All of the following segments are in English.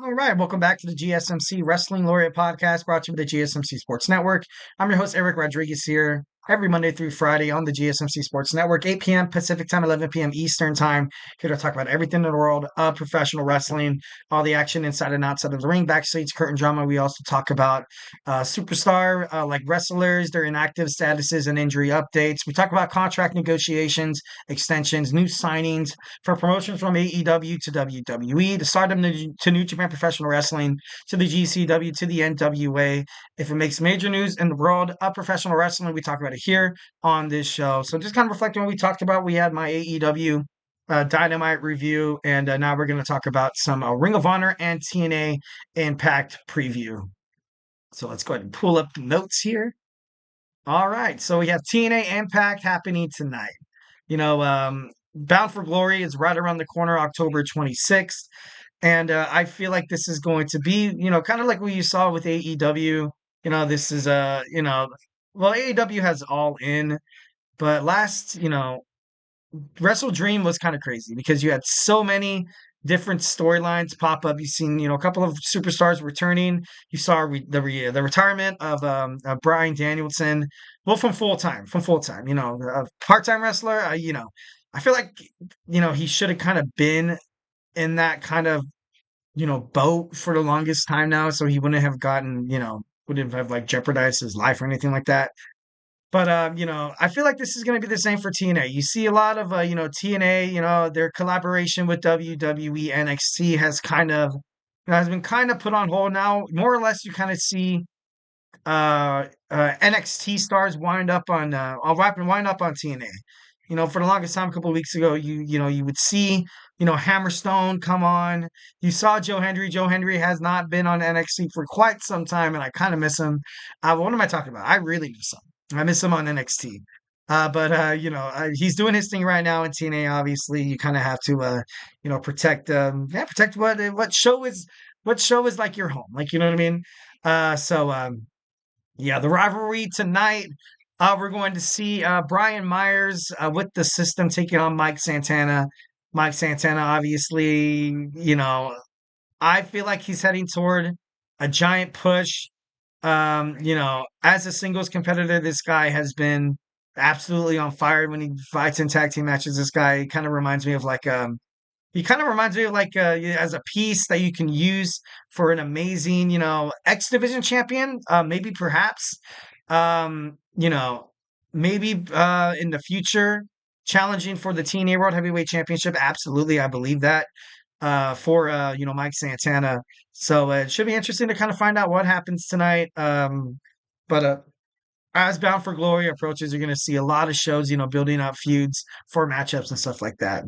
All right, welcome back to the GSMC Wrestling Laureate Podcast, brought to you by the GSMC Sports Network. I'm your host, Eric Rodriguez, here every Monday through Friday on the GSMC Sports Network, 8 p.m. Pacific Time, 11 p.m. Eastern Time. Here to talk about everything in the world of professional wrestling, all the action inside and outside of the ring, backstage curtain drama. We also talk about superstar like wrestlers, their inactive statuses and injury updates. We talk about contract negotiations, extensions, new signings for promotions from AEW to WWE, to Stardom to New Japan Professional Wrestling, to the GCW, to the NWA. If it makes major news in the world of professional wrestling, we talk about it here on this show. So just kind of reflecting on what we talked about. We had my AEW Dynamite review, and now we're going to talk about some Ring of Honor and TNA Impact preview. So let's go ahead and pull up the notes here. All right, so we have TNA Impact happening tonight. Bound for Glory is right around the corner, October 26th. And I feel like this is going to be, kind of like what you saw with AEW. This is, well, AEW has All In, but Wrestledream was kind of crazy because you had so many different storylines pop up. You've seen, a couple of superstars returning. You saw the retirement of Bryan Danielson. Well, from full time, a part-time wrestler. I feel like, he should have kind of been in that kind of, boat for the longest time now. So he wouldn't have gotten, wouldn't have like jeopardized his life or anything like that. But I feel like this is going to be the same for TNA. You see a lot of TNA, their collaboration with WWE NXT has been kind of put on hold now. More or less, you kind of see NXT stars wind up on TNA. For the longest time, a couple of weeks ago, you would see Hammerstone come on. You saw Joe Hendry. Joe Hendry has not been on NXT for quite some time, and I kind of miss him. What am I talking about? I really miss him. I miss him on NXT. He's doing his thing right now in TNA. Obviously, you kind of have to, protect, protect what show is like your home, like you know what I mean. The rivalry tonight. We're going to see Brian Myers with the System taking on Mike Santana. Mike Santana, obviously, I feel like he's heading toward a giant push. As a singles competitor, this guy has been absolutely on fire when he fights in tag team matches. This guy kind of reminds me of as a piece that you can use for an amazing, X Division champion, maybe perhaps, maybe in the future challenging for the TNA World Heavyweight Championship. Absolutely, I believe that for Mike Santana. So it should be interesting to kind of find out what happens tonight. But as Bound for Glory approaches, you're going to see a lot of shows, building up feuds for matchups and stuff like that.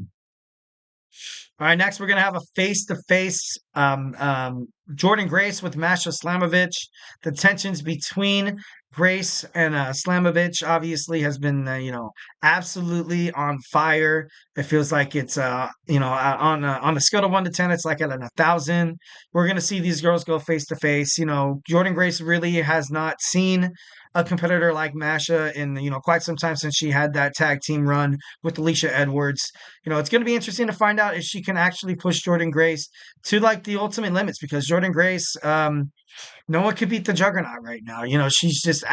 All right, next we're going to have a face-to-face Jordynne Grace with Masha Slamovich. The tensions between Grace and Slamovich obviously has been, absolutely on fire. It feels like it's, on a scale of 1 to 10, it's like at 1,000. We're going to see these girls go face-to-face. Jordynne Grace really has not seen a competitor like Masha in, quite some time since she had that tag team run with Alicia Edwards. It's going to be interesting to find out if she can actually push Jordynne Grace to like the ultimate limits, because Jordynne Grace, no one could beat the Juggernaut right now. She's just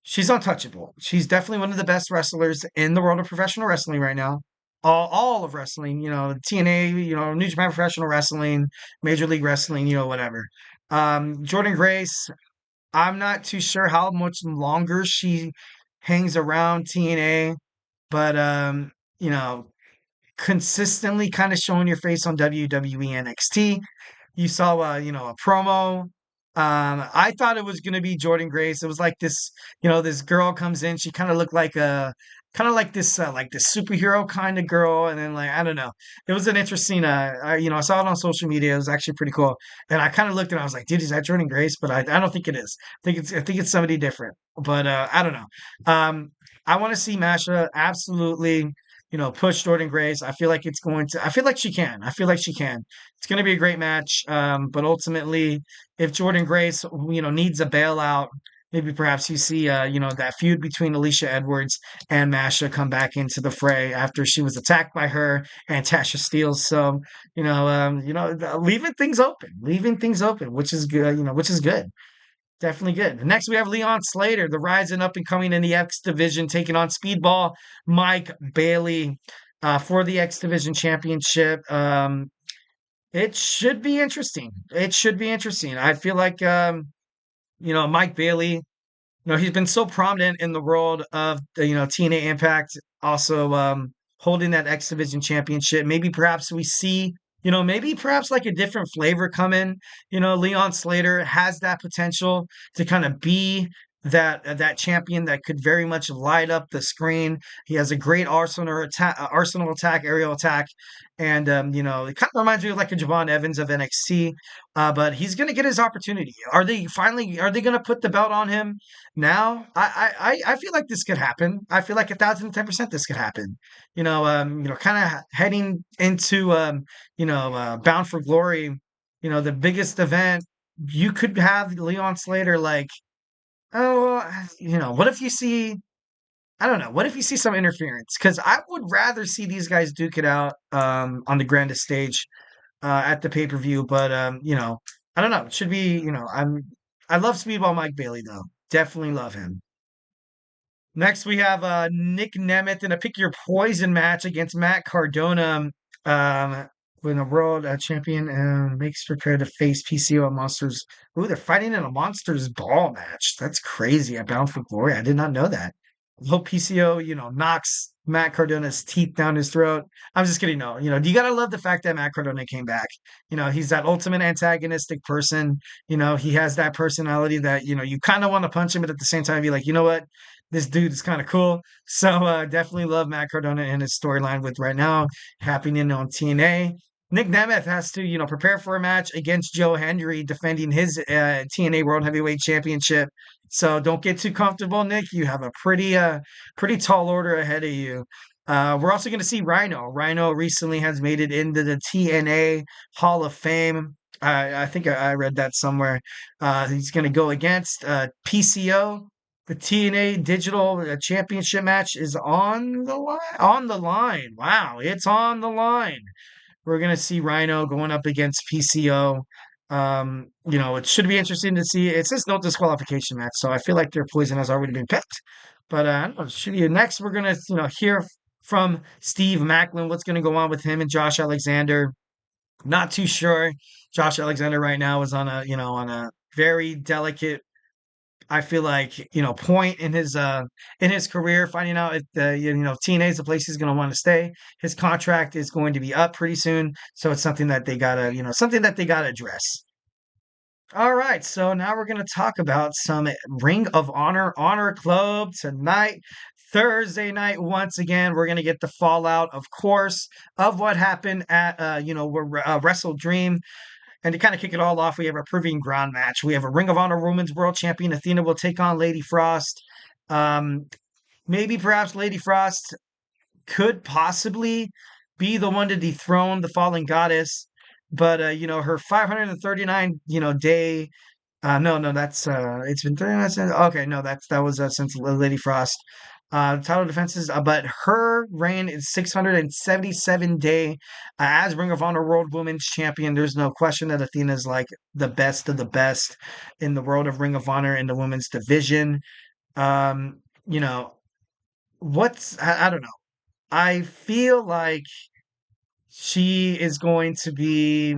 she's untouchable. She's definitely one of the best wrestlers in the world of professional wrestling right now. All of wrestling, TNA, New Japan Professional Wrestling, Major League Wrestling, whatever. Jordynne Grace, I'm not too sure how much longer she hangs around TNA, but consistently kind of showing your face on WWE NXT. You saw a promo. I thought it was gonna be Jordynne Grace. It was like this girl comes in. She kind of looked like like this superhero kind of girl, and then I don't know. It was an interesting. I saw it on social media. It was actually pretty cool, and I kind of looked and I was like, dude, is that Jordynne Grace? But I don't think it is. I think it's somebody different. But I don't know. I want to see Masha absolutely, push Jordynne Grace. I feel like I feel like she can. I feel like she can. It's going to be a great match. But ultimately, if Jordynne Grace, needs a bailout, Maybe perhaps you see, that feud between Alicia Edwards and Masha come back into the fray after she was attacked by her and Tasha Steelz. So, leaving things open, which is good, which is good. Definitely good. Next, we have Leon Slater, the rising up and coming in the X division, taking on Speedball Mike Bailey for the X Division Championship. It should be interesting. It should be interesting. I feel like, Mike Bailey, he's been so prominent in the world of, TNA Impact, also holding that X Division Championship. Maybe perhaps we see, maybe perhaps like a different flavor come in. Leon Slater has that potential to kind of be that champion that could very much light up the screen. He has a great arsenal attack, aerial attack, and it kind of reminds me of like a Javon Evans of NXT. But he's going to get his opportunity. Are they going to put the belt on him now? I feel like this could happen. I feel like 1,010% this could happen. Kind of heading into Bound for Glory. The biggest event. You could have Leon Slater like, oh, what if you see? I don't know. What if you see some interference? Because I would rather see these guys duke it out on the grandest stage at the pay per view. But I don't know. It should be. I love Speedball Mike Bailey though. Definitely love him. Next, we have Nic Nemeth in a pick your poison match against Matt Cardona. Um, when a world champion makes prepare to face PCO and Monsters. Ooh, they're fighting in a Monsters Ball match. That's crazy. At Bound for Glory. I did not know that. I hope PCO, knocks Matt Cardona's teeth down his throat. I'm just kidding. No, you gotta love the fact that Matt Cardona came back. He's that ultimate antagonistic person. He has that personality that, you kind of want to punch him, but at the same time, be like, you know what? This dude is kind of cool. So definitely love Matt Cardona and his storyline with right now happening on TNA. Nic Nemeth has to, prepare for a match against Joe Hendry defending his TNA World Heavyweight Championship. So don't get too comfortable, Nick. You have a pretty tall order ahead of you. We're also going to see Rhino. Rhino recently has made it into the TNA Hall of Fame. I think I read that somewhere. He's going to go against PCO. The TNA Digital Championship match is on the line. On the line. Wow, it's on the line. We're gonna see Rhino going up against PCO. It should be interesting to see. It says no disqualification match, so I feel like their poison has already been picked. But I don't know. Should be next. We're gonna hear from Steve Macklin. What's gonna go on with him and Josh Alexander? Not too sure. Josh Alexander right now is on a very delicate, I feel like, point in his career, finding out if the TNA is the place he's going to want to stay. His contract is going to be up pretty soon, so it's something that they gotta address. All right, so now we're going to talk about some Ring of Honor Club tonight. Thursday night, once again, we're going to get the fallout, of course, of what happened at Wrestledream. And to kind of kick it all off, we have a Proving Ground match. We have a Ring of Honor Women's World Champion. Athena will take on Lady Frost. Maybe perhaps Lady Frost could possibly be the one to dethrone the fallen goddess. But, her 539, day. No, that's, it's been 39 since. Okay, no, that was since Lady Frost. Title defenses, but her reign is 677 day as Ring of Honor World Women's Champion. There's no question that Athena is like the best of the best in the world of Ring of Honor in the women's division. Um, you know, I don't know. I feel like she is going to be,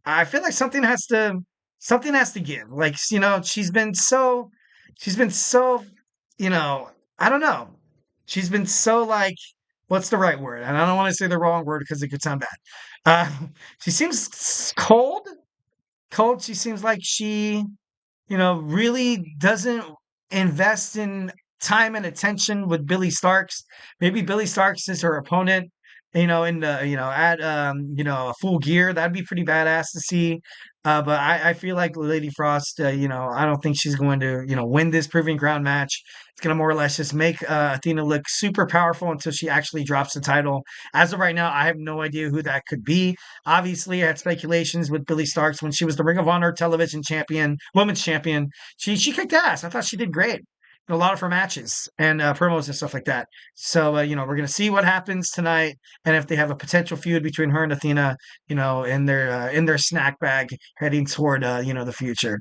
I feel like something has to give. Like, she's been so, you know, I don't know. She's been so like, what's the right word? And I don't want to say the wrong word because it could sound bad. She seems cold. Cold. She seems like she, really doesn't invest in time and attention with Billy Starks. Maybe Billy Starks is her opponent in the, at Full Gear. That'd be pretty badass to see. But I feel like Lady Frost, I don't think she's going to, win this proving ground match. It's gonna more or less just make Athena look super powerful until she actually drops the title. As of right now, I have no idea who that could be. Obviously, I had speculations with Billy Starks when she was the Ring of Honor television champion, women's champion. She kicked ass. I thought she did great in a lot of her matches and promos and stuff like that. So we're gonna see what happens tonight, and if they have a potential feud between her and Athena, in their snack bag heading toward the future.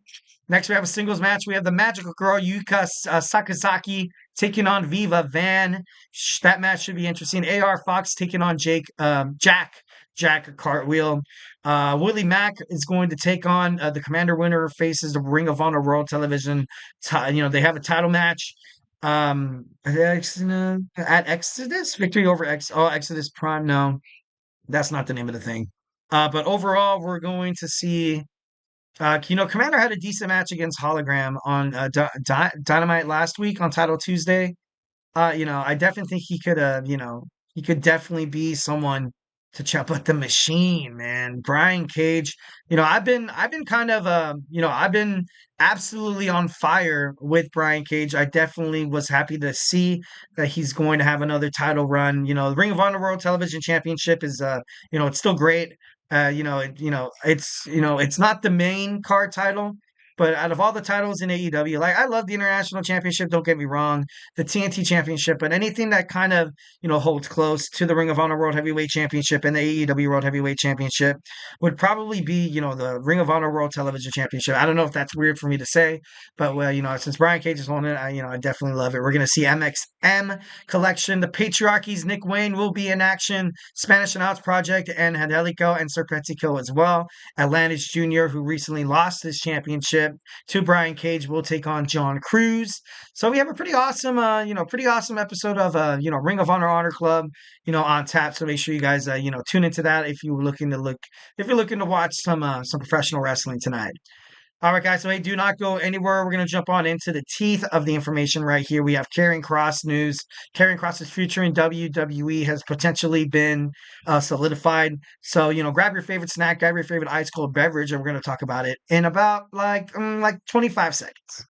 Next, we have a singles match. We have the Magical Girl Yuka Sakazaki taking on Viva Van. That match should be interesting. AR Fox taking on Jack Cartwheel. Willie Mack is going to take on the Komander winner, faces the Ring of Honor World Television. They have a title match. At Exodus, victory over Exodus Prime. No, that's not the name of the thing. But overall, we're going to see. Komander had a decent match against Hologram on Dynamite last week on Title Tuesday. I definitely think he could definitely be someone to chop up the machine, man. Brian Cage, I've been kind of, I've been absolutely on fire with Brian Cage. I definitely was happy to see that he's going to have another title run. The Ring of Honor World Television Championship is, it's still great. It's not the main card title. But out of all the titles in AEW, like I love the International Championship, don't get me wrong, the TNT Championship, but anything that kind of, holds close to the Ring of Honor World Heavyweight Championship and the AEW World Heavyweight Championship would probably be, the Ring of Honor World Television Championship. I don't know if that's weird for me to say, but well, since Brian Cage is on it, I definitely love it. We're going to see MXM Collection, the Patriarchy's Nick Wayne will be in action, Spanish Announce Project, and Angelico and Serpentico as well. Atlantis Jr., who recently lost his championship to Brian Cage, will take on John Cruz. So we have a pretty awesome, episode of, Ring of Honor Club, on tap. So make sure you guys, tune into that if you're looking to watch some professional wrestling tonight. All right, guys. So hey, do not go anywhere. We're going to jump on into the teeth of the information right here. We have Karrion Kross news. Karrion Kross's future in WWE has potentially been solidified. So grab your favorite snack, grab your favorite ice cold beverage, and we're going to talk about it in about like 25 seconds.